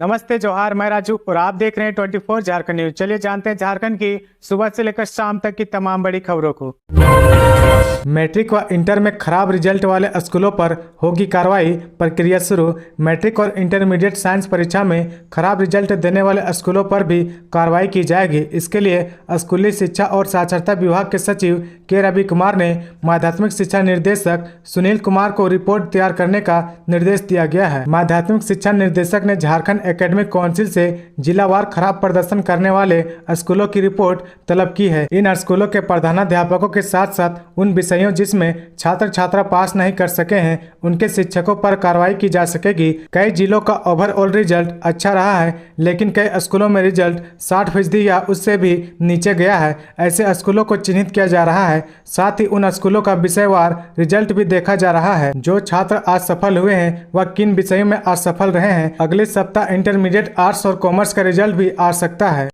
नमस्ते जोहार, मैं राजू और आप देख रहे हैं 24 झारखंड न्यूज। चलिए जानते हैं झारखंड की सुबह से लेकर शाम तक की तमाम बड़ी खबरों को। मैट्रिक व इंटर में खराब रिजल्ट वाले स्कूलों पर होगी कार्रवाई, प्रक्रिया शुरू। मैट्रिक और इंटरमीडिएट साइंस परीक्षा में खराब रिजल्ट देने वाले स्कूलों पर भी कार्रवाई की जाएगी। इसके लिए स्कूली शिक्षा और साक्षरता विभाग के सचिव के रवि कुमार ने माध्यमिक शिक्षा निर्देशक सुनील कुमार को रिपोर्ट तैयार करने का निर्देश दिया गया है। माध्यमिक शिक्षा निर्देशक ने झारखंड एकेडमिक काउंसिल से जिलावार खराब प्रदर्शन करने वाले स्कूलों की रिपोर्ट तलब की है। इन स्कूलों के प्रधानाध्यापकों के साथ साथ उन विषयों जिसमें छात्र छात्रा पास नहीं कर सके हैं उनके शिक्षकों पर कार्रवाई की जा सकेगी। कई जिलों का ओवरऑल रिजल्ट अच्छा रहा है, लेकिन कई स्कूलों में रिजल्ट 60% या उससे भी नीचे गया है। ऐसे स्कूलों को चिन्हित किया जा रहा है। साथ ही उन स्कूलों का विषयवार रिजल्ट भी देखा जा रहा है। जो छात्र असफल हुए हैं वह किन विषयों में असफल रहे हैं। अगले सप्ताह इंटरमीडिएट आर्ट्स और कॉमर्स का रिजल्ट भी आ सकता है।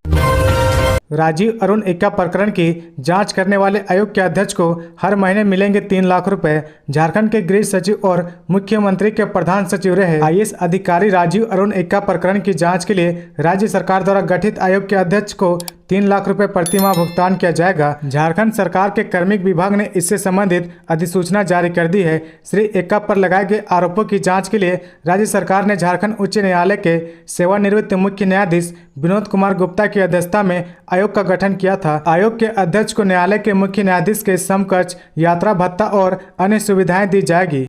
राजीव अरुण एक्का प्रकरण की जांच करने वाले आयोग के अध्यक्ष को हर महीने मिलेंगे 3 लाख रुपए। झारखंड के गृह सचिव और मुख्यमंत्री के प्रधान सचिव रहे आईएएस अधिकारी राजीव अरुण एक्का प्रकरण की जांच के लिए राज्य सरकार द्वारा गठित आयोग के अध्यक्ष को 3 लाख रुपए प्रतिमाह भुगतान किया जाएगा। झारखंड सरकार के कार्मिक विभाग ने इससे संबंधित अधिसूचना जारी कर दी है। श्री एक्का पर लगाए गए आरोपों की जांच के लिए राज्य सरकार ने झारखंड उच्च न्यायालय के सेवानिवृत्त मुख्य न्यायाधीश विनोद कुमार गुप्ता की अध्यक्षता में आयोग का गठन किया था। आयोग के अध्यक्ष को न्यायालय के मुख्य न्यायाधीश के समकक्ष यात्रा भत्ता और अन्य सुविधाएं दी जाएगी।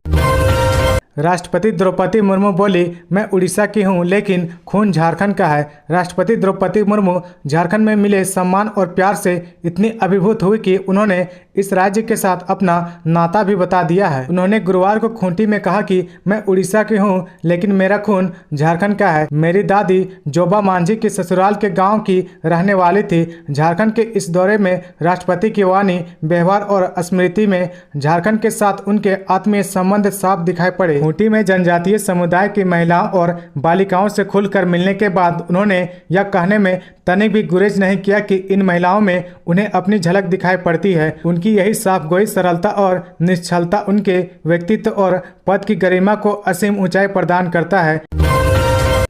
राष्ट्रपति द्रौपदी मुर्मू बोली, मैं उड़ीसा की हूं लेकिन खून झारखंड का है। राष्ट्रपति द्रौपदी मुर्मू झारखंड में मिले सम्मान और प्यार से इतनी अभिभूत हुई कि उन्होंने इस राज्य के साथ अपना नाता भी बता दिया है। उन्होंने गुरुवार को खूंटी में कहा कि मैं उड़ीसा की हूं लेकिन मेरा खून झारखंड का है। मेरी दादी जोबा मांझी के ससुराल के गाँव की रहने वाली थी। झारखंड के इस दौरे में राष्ट्रपति की वाणी, व्यवहार और स्मृति में झारखंड के साथ उनके आत्मीय संबंध साफ दिखाई पड़े। खूंटी में जनजातीय समुदाय की महिलाओं और बालिकाओं से खुलकर मिलने के बाद उन्होंने यह कहने में तनिक भी गुरेज नहीं किया कि इन महिलाओं में उन्हें अपनी झलक दिखाई पड़ती है। उनकी यही साफगोई, सरलता और निश्चलता उनके व्यक्तित्व और पद की गरिमा को असीम ऊंचाई प्रदान करता है।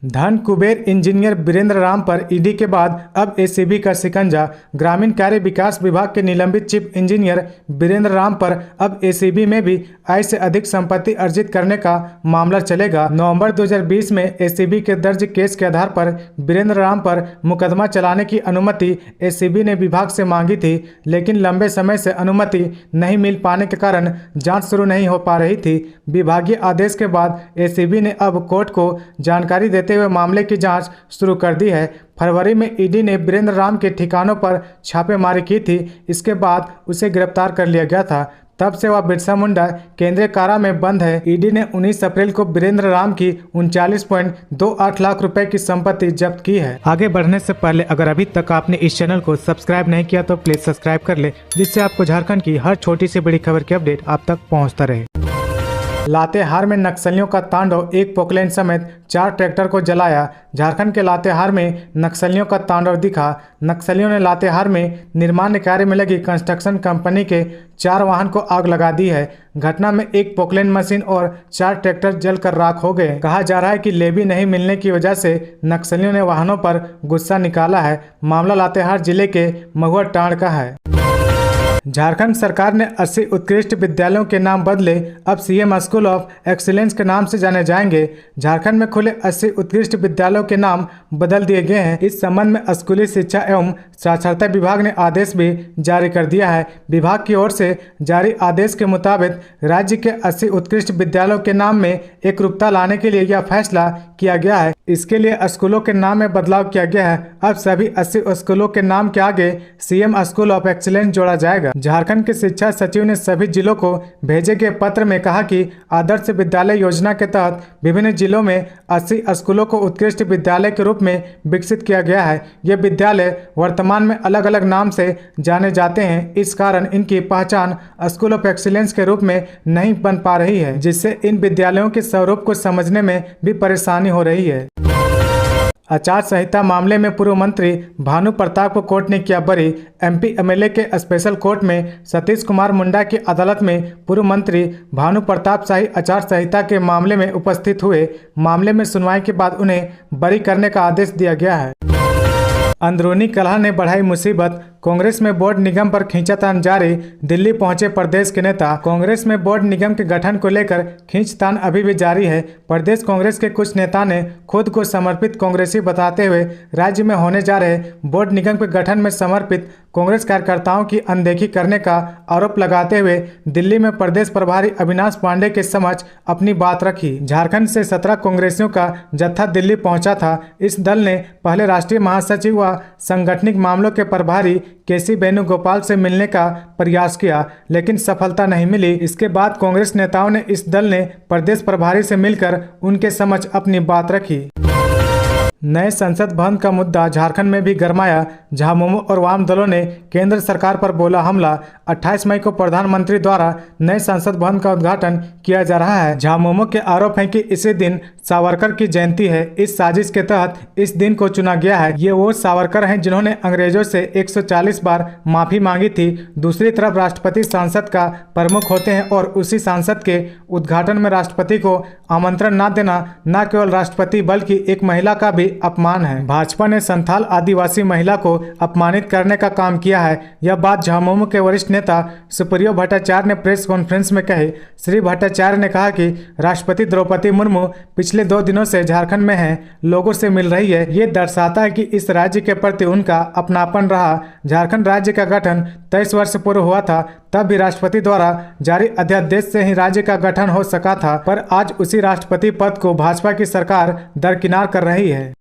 धन कुबेर इंजीनियर वीरेंद्र राम पर ईडी के बाद अब एसीबी का शिकंजा। ग्रामीण कार्य विकास विभाग के निलंबित चीफ इंजीनियर वीरेंद्र राम पर अब एसीबी में भी आय से अधिक संपत्ति अर्जित करने का मामला चलेगा। नवंबर 2020 में एसीबी के दर्ज केस के आधार पर वीरेंद्र राम पर मुकदमा चलाने की अनुमति एसीबी ने विभाग से मांगी थी, लेकिन लंबे समय से अनुमति नहीं मिल पाने के कारण जाँच शुरू नहीं हो पा रही थी। विभागीय आदेश के बाद एसीबी ने अब कोर्ट को जानकारी देते हुए मामले की जांच शुरू कर दी है। फरवरी में ईडी ने वीरेंद्र राम के ठिकानों पर छापेमारी की थी। इसके बाद उसे गिरफ्तार कर लिया गया था। तब से वह बिरसा मुंडा केंद्रीय कारा में बंद है। ईडी ने 19 अप्रैल को वीरेंद्र राम की 39.28 लाख रुपए की संपत्ति जब्त की है। आगे बढ़ने से पहले अगर अभी तक आपने इस चैनल को सब्सक्राइब नहीं किया तो प्लीज सब्सक्राइब कर ले, जिससे आपको झारखंड की हर छोटी से बड़ी खबर की अपडेट आप तक पहुँचता रहे। लातेहार में नक्सलियों का तांडव, एक पोकलेन समेत 4 ट्रैक्टर को जलाया। झारखंड के लातेहार में नक्सलियों का तांडव दिखा। नक्सलियों ने लातेहार में निर्माण कार्य में लगी कंस्ट्रक्शन कंपनी के 4 वाहन को आग लगा दी है। घटना में एक पोकलेन मशीन और 4 ट्रैक्टर जलकर राख हो गए। कहा जा रहा है कि लेवी नहीं मिलने की वजह से नक्सलियों ने वाहनों पर गुस्सा निकाला है। मामला लातेहार जिले के महुआ टांड का है। झारखंड सरकार ने 80 उत्कृष्ट विद्यालयों के नाम बदले, अब सीएम स्कूल ऑफ एक्सीलेंस के नाम से जाने जाएंगे। झारखंड में खुले 80 उत्कृष्ट विद्यालयों के नाम बदल दिए गए हैं। इस संबंध में स्कूली शिक्षा एवं साक्षरता विभाग ने आदेश भी जारी कर दिया है। विभाग की ओर से जारी आदेश के मुताबिक राज्य के 80 उत्कृष्ट विद्यालयों के नाम में एकरूपता लाने के लिए यह फैसला किया गया है। इसके लिए स्कूलों के नाम में बदलाव किया गया है। अब सभी 80 स्कूलों के नाम के आगे सीएम स्कूल ऑफ एक्सीलेंस जोड़ा जाएगा। झारखंड के शिक्षा सचिव ने सभी जिलों को भेजे गए पत्र में कहा कि आदर्श विद्यालय योजना के तहत विभिन्न जिलों में 80 स्कूलों को उत्कृष्ट विद्यालय के रूप में विकसित किया गया है। ये विद्यालय वर्तमान में अलग अलग नाम से जाने जाते हैं। इस कारण इनकी पहचान स्कूल ऑफ एक्सीलेंस के रूप में नहीं बन पा रही है, जिससे इन विद्यालयों के स्वरूप को समझने में भी परेशानी हो रही है। आचार संहिता मामले में पूर्व मंत्री भानु प्रताप को कोर्ट ने किया बरी। एमपी एमएलए के स्पेशल कोर्ट में सतीश कुमार मुंडा की अदालत में पूर्व मंत्री भानु प्रताप शाही आचार संहिता के मामले में उपस्थित हुए। मामले में सुनवाई के बाद उन्हें बरी करने का आदेश दिया गया है। अंदरूनी कलह ने बढ़ाई मुसीबत, कांग्रेस में बोर्ड निगम पर खींचातान जारी। दिल्ली पहुंचे प्रदेश के नेता। कांग्रेस में बोर्ड निगम के गठन को लेकर खींचतान अभी भी जारी है। प्रदेश कांग्रेस के कुछ नेता ने खुद को समर्पित कांग्रेसी बताते हुए राज्य में होने जा रहे बोर्ड निगम के गठन में समर्पित कांग्रेस कार्यकर्ताओं की अनदेखी करने का आरोप लगाते हुए दिल्ली में प्रदेश प्रभारी अविनाश पांडे के समक्ष अपनी बात रखी। झारखंड से 17 कांग्रेसियों का जत्था दिल्ली पहुंचा था। इस दल ने पहले राष्ट्रीय महासचिव व संगठनिक मामलों के प्रभारी केसी वेणुगोपाल से मिलने का प्रयास किया, लेकिन सफलता नहीं मिली। इसके बाद कांग्रेस नेताओं ने इस दल ने प्रदेश प्रभारी से मिलकर उनके समक्ष अपनी बात रखी। नए संसद भवन का मुद्दा झारखंड में भी गरमाया। झामुमो और वाम दलों ने केंद्र सरकार पर बोला हमला। 28 मई को प्रधानमंत्री द्वारा नए संसद भवन का उद्घाटन किया जा रहा है। झामुमो के आरोप है कि इसी दिन सावरकर की जयंती है। इस साजिश के तहत इस दिन को चुना गया है। ये वो सावरकर हैं जिन्होंने अंग्रेजों से 140 बार माफी मांगी थी। दूसरी तरफ राष्ट्रपति संसद का प्रमुख होते हैं और उसी संसद के उद्घाटन में राष्ट्रपति को आमंत्रण न देना न केवल राष्ट्रपति बल्कि एक महिला का भी अपमान है। भाजपा ने संथाल आदिवासी महिला को अपमानित करने का काम किया है। यह बात झामुमो के वरिष्ठ नेता सुप्रियो भट्टाचार्य ने प्रेस कॉन्फ्रेंस में कही। श्री भट्टाचार्य ने कहा कि राष्ट्रपति द्रौपदी मुर्मू पिछले 2 दिनों से झारखंड में हैं, लोगों से मिल रही है। ये दर्शाता है कि इस राज्य के प्रति उनका अपनापन रहा। झारखंड राज्य का गठन 23 वर्ष पूर्व हुआ था, तब भी राष्ट्रपति द्वारा जारी अध्यादेश से ही राज्य का गठन हो सका था, पर आज उसी राष्ट्रपति पद को भाजपा की सरकार दरकिनार कर रही है।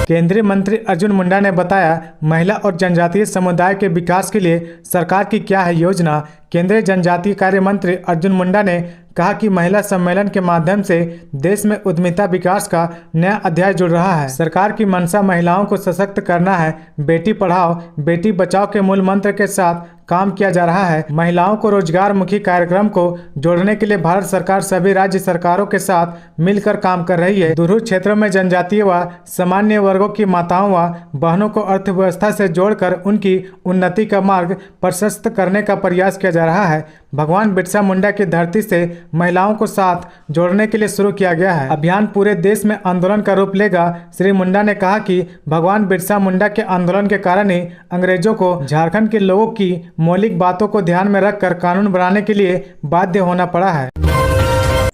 केंद्रीय मंत्री अर्जुन मुंडा ने बताया महिला और जनजातीय समुदाय के विकास के लिए सरकार की क्या है योजना। केंद्रीय जनजातीय कार्य मंत्री अर्जुन मुंडा ने कहा कि महिला सम्मेलन के माध्यम से देश में उद्यमिता विकास का नया अध्याय जुड़ रहा है। सरकार की मंशा महिलाओं को सशक्त करना है। बेटी पढ़ाओ बेटी बचाओ के मूल मंत्र के साथ काम किया जा रहा है। महिलाओं को रोजगार मुखी कार्यक्रम को जोड़ने के लिए भारत सरकार सभी राज्य सरकारों के साथ मिलकर काम कर रही है। दूरस्थ क्षेत्रों में जनजातीय व सामान्य वर्गों की माताओं व बहनों को अर्थव्यवस्था से जोड़कर उनकी उन्नति का मार्ग प्रशस्त करने का प्रयास किया जा रहा है। भगवान बिरसा मुंडा की धरती से महिलाओं को साथ जोड़ने के लिए शुरू किया गया है। अभियान पूरे देश में आंदोलन का रूप लेगा। श्री मुंडा ने कहा कि भगवान बिरसा मुंडा के आंदोलन के कारण ही अंग्रेजों को झारखंड के लोगों की मौलिक बातों को ध्यान में रखकर कानून बनाने के लिए बाध्य होना पड़ा है।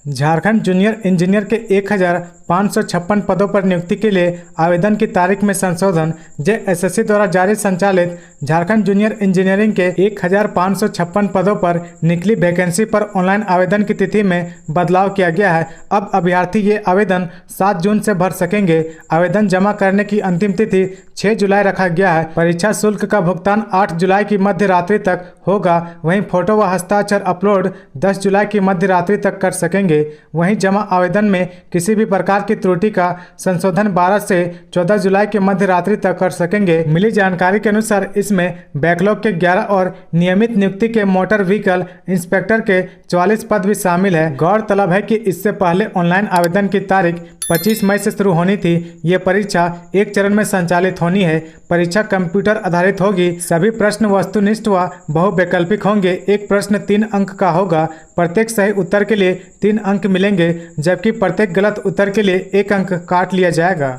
झारखंड जूनियर इंजीनियर के 1556 पदों पर नियुक्ति के लिए आवेदन की तारीख में संशोधन। जेएसएससी द्वारा जारी संचालित झारखंड जूनियर इंजीनियरिंग के 1556 पदों पर निकली वैकेंसी पर ऑनलाइन आवेदन की तिथि में बदलाव किया गया है। अब अभ्यर्थी ये आवेदन 7 जून से भर सकेंगे। आवेदन जमा करने की अंतिम तिथि 6 जुलाई रखा गया है। परीक्षा शुल्क का भुगतान 8 जुलाई की मध्य रात्रि तक होगा। वहीं फोटो व हस्ताक्षर अपलोड 10 जुलाई की मध्य रात्रि तक कर सकेंगे। वहीं जमा आवेदन में किसी भी प्रकार की त्रुटि का संशोधन 12 से 14 जुलाई की मध्य रात्रि तक कर सकेंगे। मिली जानकारी के अनुसार इसमें बैकलॉग के 11 और नियमित नियुक्ति के मोटर व्हीकल इंस्पेक्टर के 44 पद भी शामिल है। गौरतलब है कि इससे पहले ऑनलाइन आवेदन की तारीख 25 मई से शुरू होनी थी। ये परीक्षा एक चरण में संचालित होनी है। परीक्षा कंप्यूटर आधारित होगी। सभी प्रश्न वस्तुनिष्ठ व बहुवैकल्पिक होंगे। एक प्रश्न 3 अंक का होगा। प्रत्येक सही उत्तर के लिए 3 अंक मिलेंगे, जबकि प्रत्येक गलत उत्तर के लिए 1 अंक काट लिया जाएगा।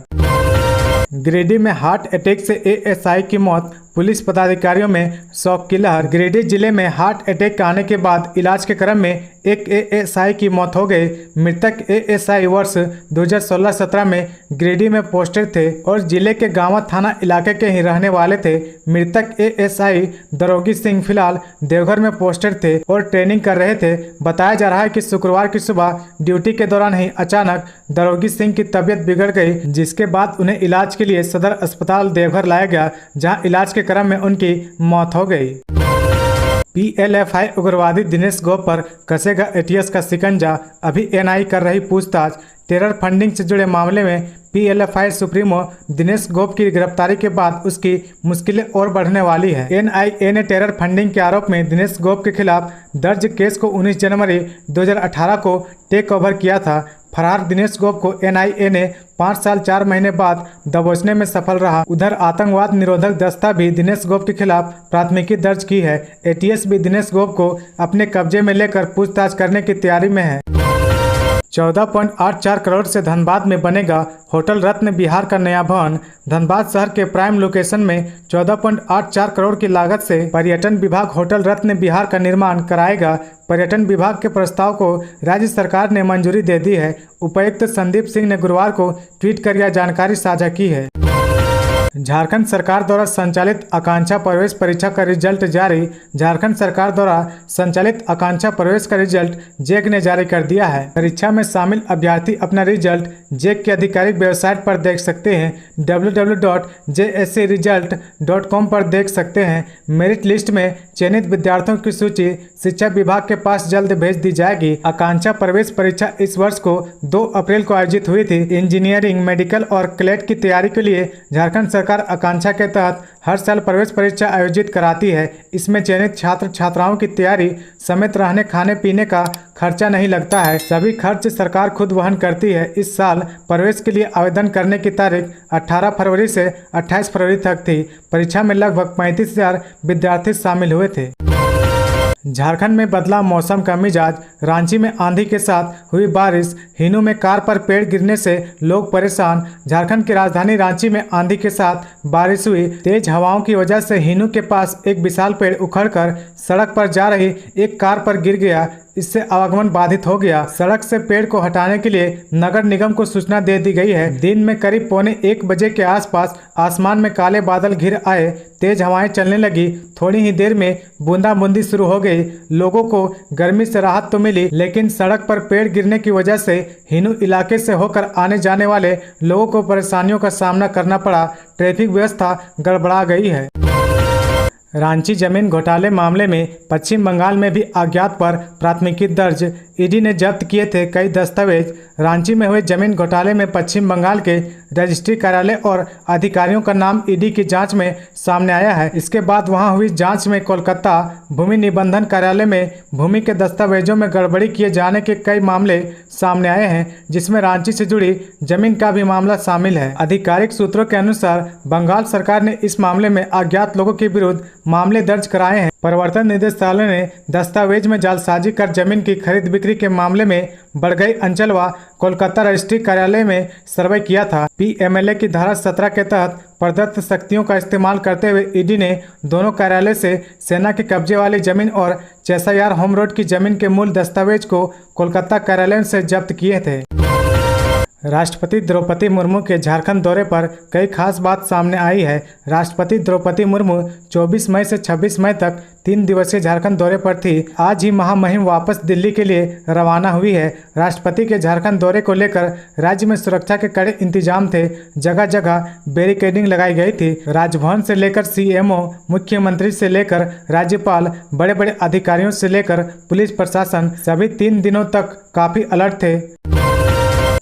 गिरिडीह में हार्ट अटैक से एएसआई की मौत, पुलिस पदाधिकारियों में शौक की लहर। गिरिडीह जिले में हार्ट अटैक आने के बाद इलाज के क्रम में एक एएसआई की मौत हो गई। मृतक एएसआई वर्ष 2016-17 में गिरिडीह में पोस्टेड थे और जिले के गांवा थाना इलाके के ही रहने वाले थे। मृतक एएसआई दरोगी सिंह फिलहाल देवघर में पोस्टेड थे और ट्रेनिंग कर रहे थे। बताया जा रहा है कि शुक्रवार की सुबह ड्यूटी के दौरान ही अचानक दरोगी सिंह की तबीयत बिगड़ गई, जिसके बाद उन्हें इलाज के लिए सदर अस्पताल देवघर लाया गया, जहां इलाज के क्रम में उनकी मौत हो गई। पीएलएफआई उग्रवादी दिनेश गोप पर कसेगा एटीएस का शिकंजा, अभी एनआई कर रही पूछताछ। टेरर फंडिंग से जुड़े मामले में पीएलएफआई सुप्रीमो दिनेश गोप की गिरफ्तारी के बाद उसकी मुश्किलें और बढ़ने वाली है। एनआईए ने टेरर फंडिंग के आरोप में दिनेश गोप के खिलाफ दर्ज केस को 19 जनवरी 2018 को टेक ओवर किया था। फरार दिनेश गोप को एनआईए ने 5 साल 4 महीने बाद दबोचने में सफल रहा। उधर आतंकवाद निरोधक दस्ता भी दिनेश गोप के खिलाफ प्राथमिकी दर्ज की है। एटीएस भी दिनेश गोप को अपने कब्जे में लेकर पूछताछ करने की तैयारी में है। 14.84 करोड़ से धनबाद में बनेगा होटल रत्न बिहार का नया भवन। धनबाद शहर के प्राइम लोकेशन में 14.84 करोड़ की लागत से पर्यटन विभाग होटल रत्न बिहार का निर्माण कराएगा। पर्यटन विभाग के प्रस्ताव को राज्य सरकार ने मंजूरी दे दी है। उपायुक्त संदीप सिंह ने गुरुवार को ट्वीट कर यह जानकारी साझा की है। झारखंड सरकार द्वारा संचालित आकांक्षा प्रवेश परीक्षा का रिजल्ट जारी। झारखंड सरकार द्वारा संचालित आकांक्षा प्रवेश का रिजल्ट जेक ने जारी कर दिया है। परीक्षा में शामिल अभ्यर्थी अपना रिजल्ट जेक की आधिकारिक वेबसाइट पर देख सकते हैं। www.jscresult.com पर देख सकते हैं। मेरिट लिस्ट में चयनित विद्यार्थियों की सूची शिक्षा विभाग के पास जल्द भेज दी जाएगी। आकांक्षा प्रवेश परीक्षा इस वर्ष को 2 अप्रैल को आयोजित हुई थी। इंजीनियरिंग, मेडिकल और क्लेट की तैयारी के लिए झारखंड सरकार आकांक्षा के तहत हर साल प्रवेश परीक्षा आयोजित कराती है। इसमें चयनित छात्र छात्राओं की तैयारी समेत रहने खाने पीने का खर्चा नहीं लगता है। सभी खर्च सरकार खुद वहन करती है। इस साल प्रवेश के लिए आवेदन करने की तारीख 18 फरवरी से 28 फरवरी तक थी। परीक्षा में लगभग 35,000 विद्यार्थी शामिल हुए थे। झारखंड में बदला मौसम का मिजाज। रांची में आंधी के साथ हुई बारिश। हिनू में कार पर पेड़ गिरने से लोग परेशान। झारखंड की राजधानी रांची में आंधी के साथ बारिश हुई। तेज हवाओं की वजह से हिनू के पास एक विशाल पेड़ उखड़कर सड़क पर जा रही एक कार पर गिर गया। इससे आवागमन बाधित हो गया। सड़क से पेड़ को हटाने के लिए नगर निगम को सूचना दे दी गई है। दिन में करीब 1:15 बजे के आसपास आसमान में काले बादल घिर आए। तेज हवाएं चलने लगी। थोड़ी ही देर में बूंदाबूंदी शुरू हो गई। लोगों को गर्मी से राहत तो मिली, लेकिन सड़क पर पेड़ गिरने की वजह से हिनू इलाके से होकर आने जाने वाले लोगों को परेशानियों का सामना करना पड़ा। ट्रैफिक व्यवस्था गड़बड़ा गई है। रांची जमीन घोटाले मामले में पश्चिम बंगाल में भी अज्ञात पर प्राथमिकी दर्ज। ईडी ने जब्त किए थे कई दस्तावेज। रांची में हुए जमीन घोटाले में पश्चिम बंगाल के रजिस्ट्री कार्यालय और अधिकारियों का नाम ईडी की जांच में सामने आया है। इसके बाद वहां हुई जांच में कोलकाता भूमि निबंधन कार्यालय में भूमि के दस्तावेजों में गड़बड़ी किए जाने के कई मामले सामने आए हैं, जिसमें रांची से जुड़ी जमीन का भी मामला शामिल है। आधिकारिक सूत्रों के अनुसार बंगाल सरकार ने इस मामले में अज्ञात लोगों के विरुद्ध मामले दर्ज कराए हैं। प्रवर्तन निदेशालय ने दस्तावेज में जालसाजी कर जमीन की खरीद बिक्री के मामले में बड़गई अंचल व कोलकाता रजिस्ट्री कार्यालय में सर्वे किया था। पीएमएलए की धारा 17 के तहत प्रदत्त शक्तियों का इस्तेमाल करते हुए ईडी ने दोनों कार्यालय से सेना के कब्जे वाली जमीन और चेसायार होम रोड की जमीन के मूल दस्तावेज को कोलकाता कार्यालय से जब्त किए थे। राष्ट्रपति द्रौपदी मुर्मू के झारखंड दौरे पर कई खास बात सामने आई है। राष्ट्रपति द्रौपदी मुर्मू 24 मई से 26 मई तक 3 दिवसीय झारखंड दौरे पर थी। आज ही महामहिम वापस दिल्ली के लिए रवाना हुई है। राष्ट्रपति के झारखंड दौरे को लेकर राज्य में सुरक्षा के कड़े इंतजाम थे। जगह जगह बैरिकेडिंग लगाई गई थी। राजभवन से लेकर सीएमओ, मुख्यमंत्री से लेकर राज्यपाल, बड़े बड़े अधिकारियों से लेकर पुलिस प्रशासन सभी 3 दिनों तक काफी अलर्ट थे।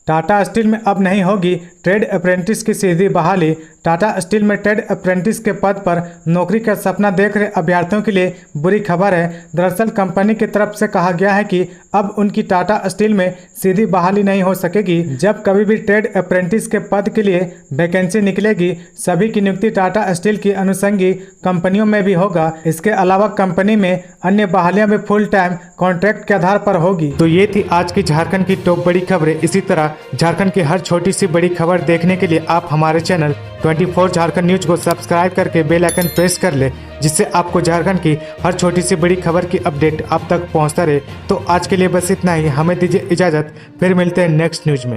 टाटा स्टील में अब नहीं होगी ट्रेड अप्रेंटिस की सीधी बहाली। टाटा स्टील में ट्रेड अप्रेंटिस के पद पर नौकरी का सपना देख रहे अभ्यर्थियों के लिए बुरी खबर है। दरअसल कंपनी की तरफ से कहा गया है कि अब उनकी टाटा स्टील में सीधी बहाली नहीं हो सकेगी। जब कभी भी ट्रेड अप्रेंटिस के पद के लिए वैकेंसी निकलेगी, सभी की नियुक्ति टाटा स्टील की अनुषंगी कंपनियों में भी होगा। इसके अलावा कंपनी में अन्य बहालियां भी फुल टाइम कॉन्ट्रैक्ट के आधार पर होगी। तो ये थी आज की झारखंड की टॉप बड़ी खबरें। इसी तरह झारखंड की हर छोटी सी बड़ी खबर देखने के लिए आप हमारे चैनल 24 झारखंड न्यूज को सब्सक्राइब करके बेल आइकन प्रेस कर ले, जिससे आपको झारखंड की हर छोटी सी बड़ी खबर की अपडेट आप तक पहुंचता रहे। तो आज के लिए बस इतना ही। हमें दीजिए इजाजत, फिर मिलते हैं नेक्स्ट न्यूज में।